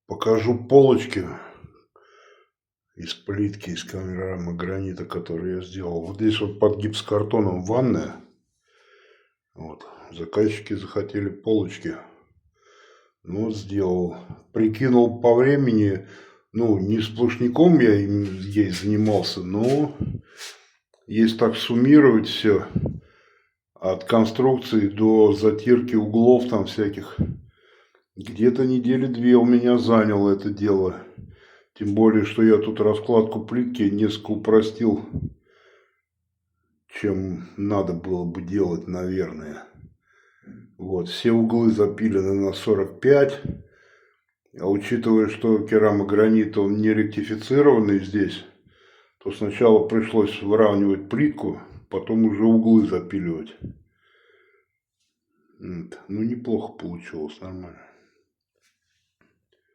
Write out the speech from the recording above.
Покажу полочки из плитки, из керамогранита, которые я сделал. Вот здесь вот под гипсокартоном ванная. Вот. Заказчики захотели полочки. Ну, вот сделал. Прикинул по времени. Ну, не сплошняком я ей занимался, но если так суммировать все, от конструкции до затирки углов там всяких, где-то недели 2 у меня заняло это дело. Тем более, что я тут раскладку плитки несколько упростил, чем надо было бы делать, наверное. Вот, все углы запилены на 45. А учитывая, что керамогранит, он не ректифицированный здесь, то сначала пришлось выравнивать плитку, потом уже углы запиливать. Вот. Ну, неплохо получилось, нормально.